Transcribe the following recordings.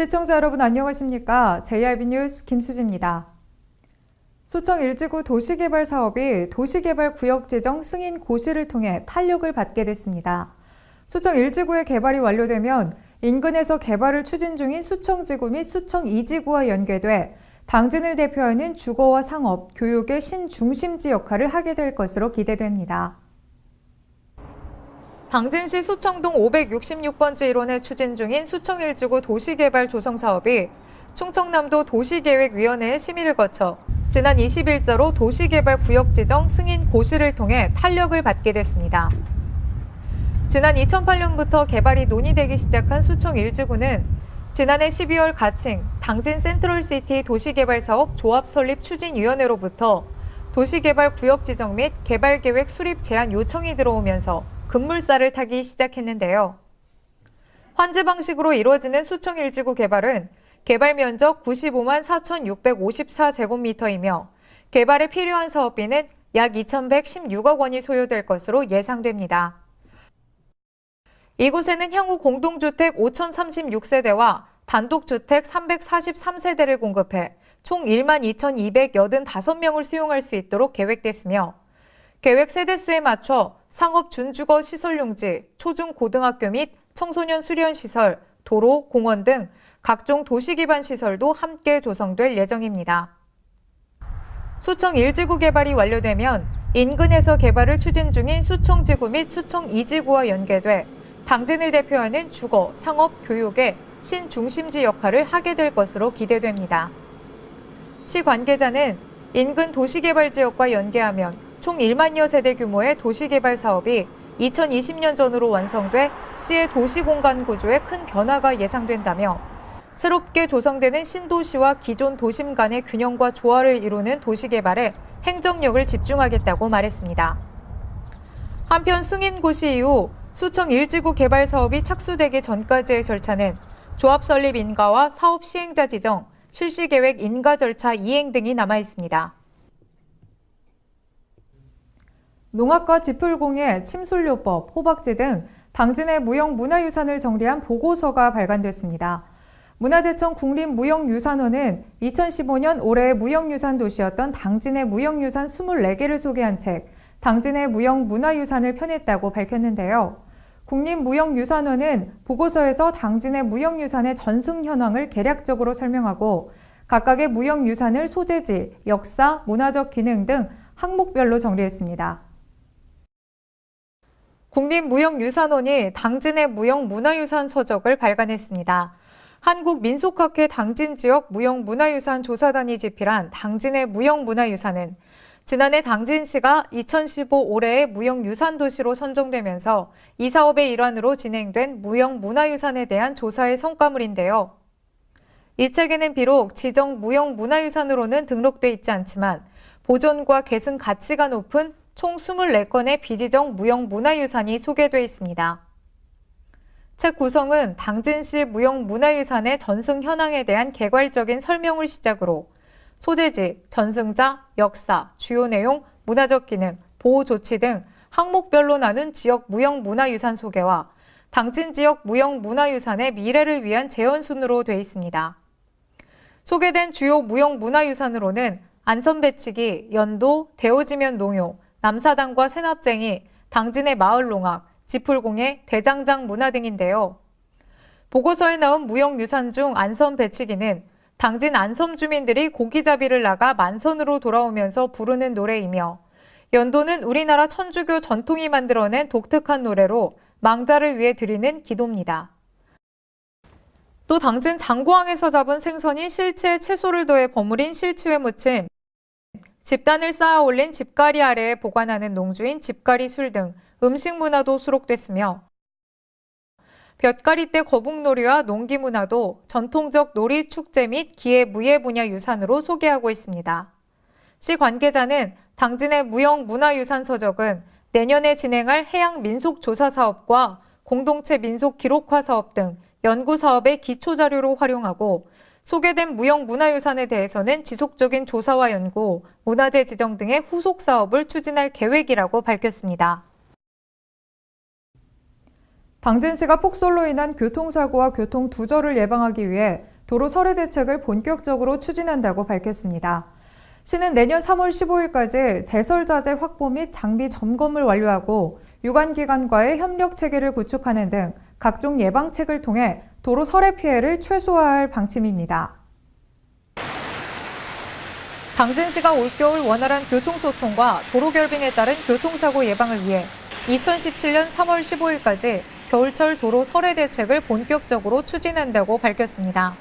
시청자 여러분 안녕하십니까? JRB 뉴스 김수지입니다. 수청 1지구 도시개발 사업이 도시개발 구역 지정 승인 고시를 통해 탄력을 받게 됐습니다. 수청 1지구의 개발이 완료되면 인근에서 개발을 추진 중인 수청지구 및 수청 2지구와 연계돼 당진을 대표하는 주거와 상업, 교육의 신중심지 역할을 하게 될 것으로 기대됩니다. 당진시 수청동 566번지 일원에 추진 중인 수청 1지구 도시개발 조성 사업이 충청남도 도시계획위원회의 심의를 거쳐 지난 20일자로 도시개발 구역 지정 승인 고시를 통해 탄력을 받게 됐습니다. 지난 2008년부터 개발이 논의되기 시작한 수청 1지구는 지난해 12월 가칭 당진 센트럴시티 도시개발사업 조합설립추진위원회로부터 도시개발 구역 지정 및 개발계획 수립 제안 요청이 들어오면서 급물살을 타기 시작했는데요. 환지 방식으로 이루어지는 수청 1지구 개발은 개발 면적 95만 4,654제곱미터이며 개발에 필요한 사업비는 약 2,116억 원이 소요될 것으로 예상됩니다. 이곳에는 향후 공동주택 5,036세대와 단독주택 343세대를 공급해 총 1만 2,285명을 수용할 수 있도록 계획됐으며 계획 세대수에 맞춰 상업 준주거 시설용지, 초중고등학교 및 청소년 수련시설, 도로, 공원 등 각종 도시기반 시설도 함께 조성될 예정입니다. 수청 1지구 개발이 완료되면 인근에서 개발을 추진 중인 수청지구 및 수청 2지구와 연계돼 당진을 대표하는 주거, 상업, 교육의 신중심지 역할을 하게 될 것으로 기대됩니다. 시 관계자는 인근 도시개발 지역과 연계하면 총 1만여 세대 규모의 도시개발 사업이 2020년 전후로 완성돼 시의 도시공간 구조에 큰 변화가 예상된다며 새롭게 조성되는 신도시와 기존 도심 간의 균형과 조화를 이루는 도시개발에 행정력을 집중하겠다고 말했습니다. 한편 승인 고시 이후 수청 1지구 개발 사업이 착수되기 전까지의 절차는 조합 설립 인가와 사업 시행자 지정, 실시계획 인가 절차 이행 등이 남아 있습니다. 농악과 지풀공예, 침술요법, 호박지 등 당진의 무형문화유산을 정리한 보고서가 발간됐습니다. 문화재청 국립무형유산원은 2015년 올해의 무형유산 도시였던 당진의 무형유산 24개를 소개한 책, 당진의 무형문화유산을 펴냈다고 밝혔는데요. 국립무형유산원은 보고서에서 당진의 무형유산의 전승 현황을 개략적으로 설명하고 각각의 무형유산을 소재지, 역사, 문화적 기능 등 항목별로 정리했습니다. 국립무형유산원이 당진의 무형문화유산 서적을 발간했습니다. 한국민속학회 당진지역 무형문화유산 조사단이 집필한 당진의 무형문화유산은 지난해 당진시가 2015 올해의 무형유산 도시로 선정되면서 이 사업의 일환으로 진행된 무형문화유산에 대한 조사의 성과물인데요. 이 책에는 비록 지정 무형문화유산으로는 등록돼 있지 않지만 보존과 계승 가치가 높은 총 24건의 비지정 무형문화유산이 소개돼 있습니다. 책 구성은 당진시 무형문화유산의 전승 현황에 대한 개괄적인 설명을 시작으로 소재지, 전승자, 역사, 주요 내용, 문화적 기능, 보호 조치 등 항목별로 나눈 지역 무형문화유산 소개와 당진 지역 무형문화유산의 미래를 위한 재현 순으로 돼 있습니다. 소개된 주요 무형문화유산으로는 안선배치기, 연도, 대오지면 농요, 남사당과 새납쟁이, 당진의 마을농악, 지풀공예, 대장장 문화 등인데요. 보고서에 나온 무형유산 중 안섬 배치기는 당진 안섬 주민들이 고기잡이를 나가 만선으로 돌아오면서 부르는 노래이며 연도는 우리나라 천주교 전통이 만들어낸 독특한 노래로 망자를 위해 드리는 기도입니다. 또 당진 장고항에서 잡은 생선이 실체에 채소를 더해 버무린 실치회 무침, 집단을 쌓아 올린 집가리 아래에 보관하는 농주인 집가리 술 등 음식 문화도 수록됐으며 볕가리 때 거북놀이와 농기 문화도 전통적 놀이 축제 및 기회 무예 분야 유산으로 소개하고 있습니다. 시 관계자는 당진의 무형문화유산 서적은 내년에 진행할 해양민속조사 사업과 공동체 민속 기록화 사업 등 연구 사업의 기초 자료로 활용하고 소개된 무형문화유산에 대해서는 지속적인 조사와 연구, 문화재 지정 등의 후속 사업을 추진할 계획이라고 밝혔습니다. 당진시가 폭설로 인한 교통사고와 교통두절을 예방하기 위해 도로 설해 대책을 본격적으로 추진한다고 밝혔습니다. 시는 내년 3월 15일까지 제설 자재 확보 및 장비 점검을 완료하고 유관기관과의 협력 체계를 구축하는 등 각종 예방책을 통해 도로 설해 피해를 최소화할 방침입니다. 당진시가 올겨울 원활한 교통소통과 도로 결빙에 따른 교통사고 예방을 위해 2017년 3월 15일까지 겨울철 도로 설해 대책을 본격적으로 추진한다고 밝혔습니다.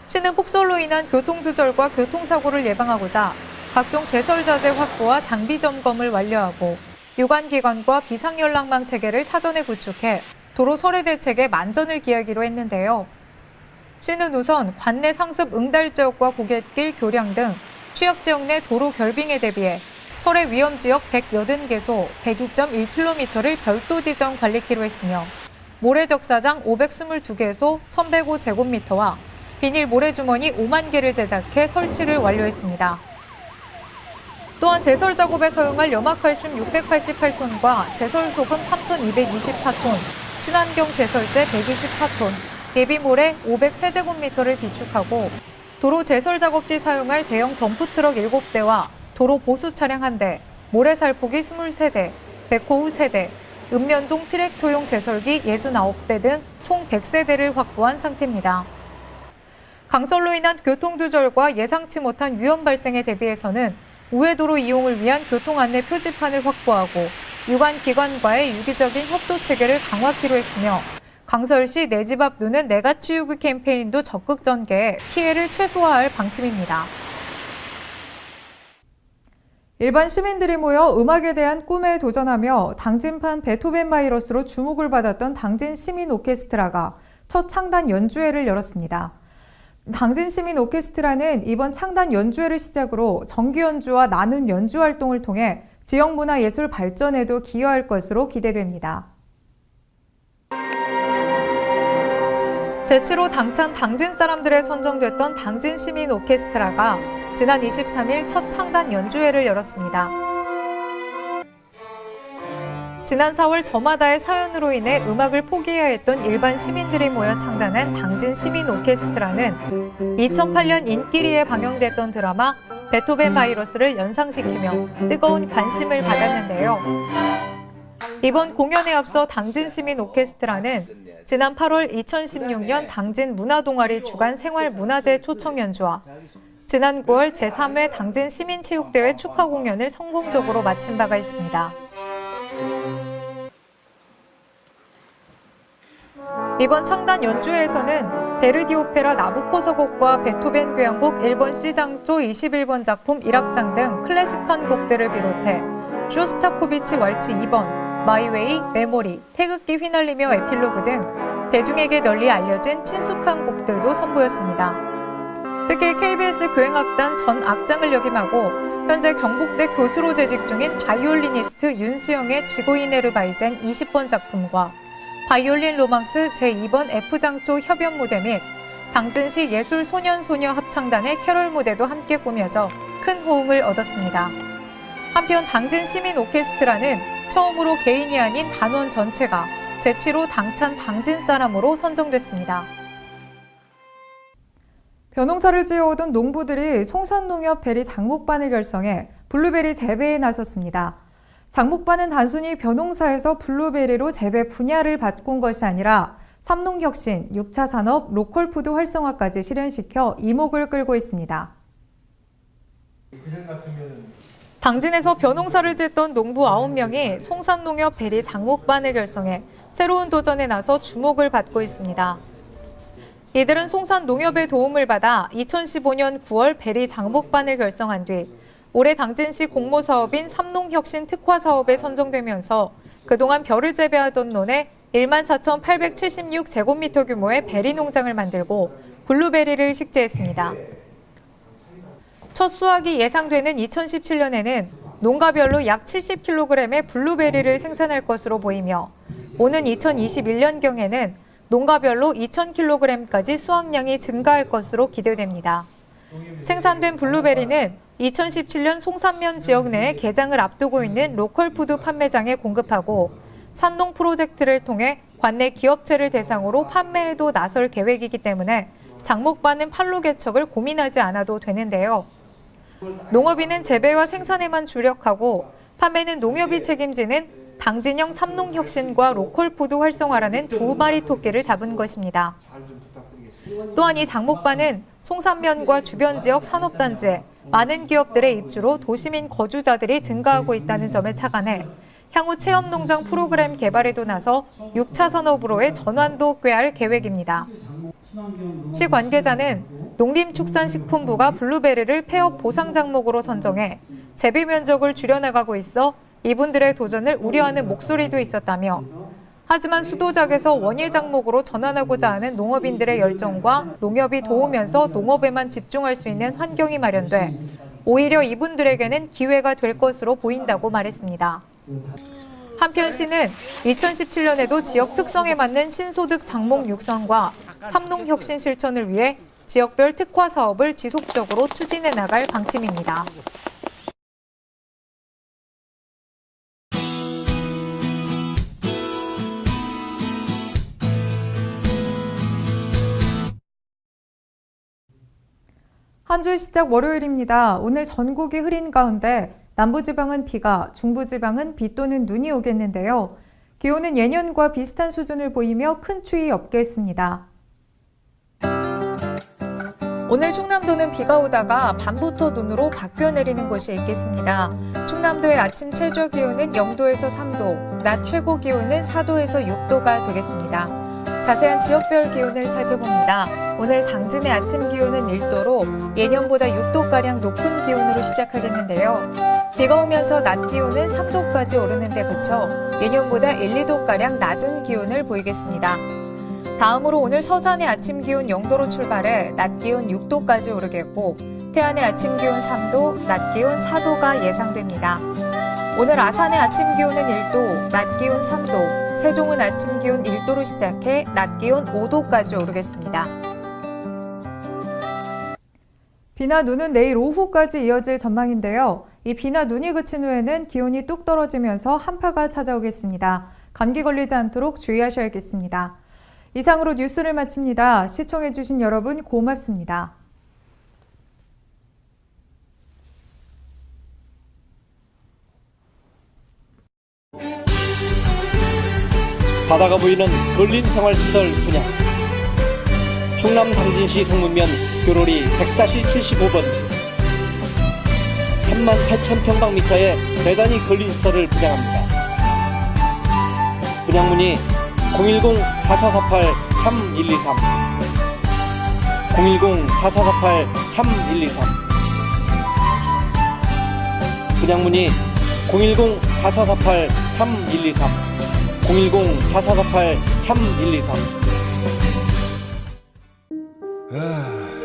시는 폭설로 인한 교통두절과 교통사고를 예방하고자 각종 제설자재 확보와 장비 점검을 완료하고 유관기관과 비상연락망 체계를 사전에 구축해 도로 설해 대책에 만전을 기하기로 했는데요. 시는 우선 관내 상습 응달 지역과 고갯길, 교량 등 취약 지역 내 도로 결빙에 대비해 설해 위험 지역 180개소 102.1km를 별도 지정 관리키로 했으며 모래 적사장 522개소 1105제곱미터와 비닐 모래주머니 5만 개를 제작해 설치를 완료했습니다. 또한 제설 작업에 사용할 염화칼슘 688톤과 제설소금 3,224톤, 친환경 제설제 124톤, 예비모래 500세제곱미터를 비축하고 도로 제설 작업 시 사용할 대형 덤프트럭 7대와 도로 보수 차량 1대, 모래살포기 23대, 백호우 3대, 읍면동 트랙터용 제설기 69대 등 총 100세대를 확보한 상태입니다. 강설로 인한 교통두절과 예상치 못한 위험 발생에 대비해서는 우회도로 이용을 위한 교통안내 표지판을 확보하고 유관기관과의 유기적인 협조 체계를 강화키로 했으며 강설시 내 집 앞 눈은 내가 치우기 캠페인도 적극 전개해 피해를 최소화할 방침입니다. 일반 시민들이 모여 음악에 대한 꿈에 도전하며 당진판 베토벤 바이러스로 주목을 받았던 당진 시민 오케스트라가 첫 창단 연주회를 열었습니다. 당진 시민 오케스트라는 이번 창단 연주회를 시작으로 정기 연주와 나눔 연주 활동을 통해 지역 문화 예술 발전에도 기여할 것으로 기대됩니다. 제7호 당찬 당진 사람들에 선정됐던 당진 시민 오케스트라가 지난 23일 첫 창단 연주회를 열었습니다. 지난 4월 저마다의 사연으로 인해 음악을 포기해야 했던 일반 시민들이 모여 창단한 당진 시민 오케스트라는 2008년 인기리에 방영됐던 드라마 베토벤 바이러스를 연상시키며 뜨거운 관심을 받았는데요. 이번 공연에 앞서 당진 시민 오케스트라는 지난 8월 2016년 당진 문화동아리 주간 생활문화제 초청 연주와 지난 9월 제3회 당진 시민체육대회 축하 공연을 성공적으로 마친 바가 있습니다. 이번 창단 연주회에서는 베르디 오페라 나부코서 곡과 베토벤 교향곡 1번 C장조 21번 작품 1악장 등 클래식한 곡들을 비롯해 쇼스타코비치 왈츠 2번, 마이웨이, 메모리, 태극기 휘날리며 에필로그 등 대중에게 널리 알려진 친숙한 곡들도 선보였습니다. 특히 KBS 교향악단 전 악장을 역임하고 현재 경북대 교수로 재직 중인 바이올리니스트 윤수영의 지고이네르바이젠 20번 작품과 바이올린 로망스 제2번 F장조 협연 무대 및 당진시 예술소년소녀 합창단의 캐롤 무대도 함께 꾸며져 큰 호응을 얻었습니다. 한편 당진 시민 오케스트라는 처음으로 개인이 아닌 단원 전체가 제7호 당찬 당진 사람으로 선정됐습니다. 벼농사를 지어오던 농부들이 송산농협 베리 장목반을 결성해 블루베리 재배에 나섰습니다. 장목반은 단순히 벼농사에서 블루베리로 재배 분야를 바꾼 것이 아니라 삼농혁신, 6차 산업, 로컬푸드 활성화까지 실현시켜 이목을 끌고 있습니다. 당진에서 벼농사를 짓던 농부 9명이 송산농협 베리 장목반을 결성해 새로운 도전에 나서 주목을 받고 있습니다. 이들은 송산농협의 도움을 받아 2015년 9월 베리 장목반을 결성한 뒤 올해 당진시 공모사업인 삼농혁신 특화사업에 선정되면서 그동안 벼를 재배하던 논에 14,876제곱미터 규모의 베리 농장을 만들고 블루베리를 식재했습니다. 첫 수확이 예상되는 2017년에는 농가별로 약 70kg의 블루베리를 생산할 것으로 보이며 오는 2021년경에는 농가별로 2,000kg까지 수확량이 증가할 것으로 기대됩니다. 생산된 블루베리는 2017년 송산면 지역 내에 개장을 앞두고 있는 로컬푸드 판매장에 공급하고 산농 프로젝트를 통해 관내 기업체를 대상으로 판매에도 나설 계획이기 때문에 장목반은 판로 개척을 고민하지 않아도 되는데요. 농업인은 재배와 생산에만 주력하고 판매는 농협이 책임지는 당진형 삼농혁신과 로컬푸드 활성화라는 두 마리 토끼를 잡은 것입니다. 또한 이 장목반은 송산면과 주변 지역 산업단지에 많은 기업들의 입주로 도시민 거주자들이 증가하고 있다는 점에 착안해 향후 체험농장 프로그램 개발에도 나서 6차 산업으로의 전환도 꾀할 계획입니다. 시 관계자는 농림축산식품부가 블루베리를 폐업 보상 작목으로 선정해 재배 면적을 줄여나가고 있어 이분들의 도전을 우려하는 목소리도 있었다며 하지만 수도작에서 원예 작목으로 전환하고자 하는 농업인들의 열정과 농협이 도우면서 농업에만 집중할 수 있는 환경이 마련돼 오히려 이분들에게는 기회가 될 것으로 보인다고 말했습니다. 한편 시는 2017년에도 지역 특성에 맞는 신소득 작목 육성과 삼농혁신 실천을 위해 지역별 특화 사업을 지속적으로 추진해 나갈 방침입니다. 한 주 시작 월요일입니다. 오늘 전국이 흐린 가운데 남부지방은 비가, 중부지방은 비 또는 눈이 오겠는데요. 기온은 예년과 비슷한 수준을 보이며 큰 추위 없겠습니다. 오늘 충남도는 비가 오다가 밤부터 눈으로 바뀌어 내리는 곳이 있겠습니다. 충남도의 아침 최저 기온은 0도에서 3도, 낮 최고 기온은 4도에서 6도가 되겠습니다. 자세한 지역별 기온을 살펴봅니다. 오늘 당진의 아침 기온은 1도로 예년보다 6도가량 높은 기온으로 시작하겠는데요. 비가 오면서 낮 기온은 3도까지 오르는 데 그쳐 예년보다 1, 2도가량 낮은 기온을 보이겠습니다. 다음으로 오늘 서산의 아침 기온 0도로 출발해 낮 기온 6도까지 오르겠고 태안의 아침 기온 3도, 낮 기온 4도가 예상됩니다. 오늘 아산의 아침 기온은 1도, 낮 기온 3도, 세종은 아침 기온 1도로 시작해 낮 기온 5도까지 오르겠습니다. 비나 눈은 내일 오후까지 이어질 전망인데요. 이 비나 눈이 그친 후에는 기온이 뚝 떨어지면서 한파가 찾아오겠습니다. 감기 걸리지 않도록 주의하셔야겠습니다. 이상으로 뉴스를 마칩니다. 시청해주신 여러분 고맙습니다. 바다가 보이는 근린 생활시설 분양. 충남 당진시 성문면 교로리 100-75번지 38,000평방미터의 대단위 근린시설을 분양합니다. 분양문의 010-4448-3123 010-4448-3123 분양문의 010-4448-3123 010-4448-3123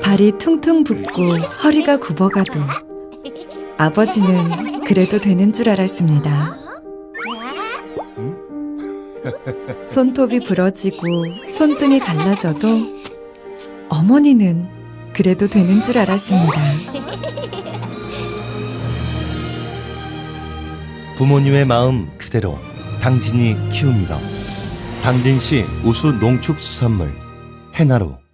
발이 퉁퉁 붓고 허리가 굽어가도 아버지는 그래도 되는 줄 알았습니다. 손톱이 부러지고 손등이 갈라져도 어머니는 그래도 되는 줄 알았습니다. 부모님의 마음 그대로 당진이 키웁니다. 당진시 우수 농축수산물 해나루.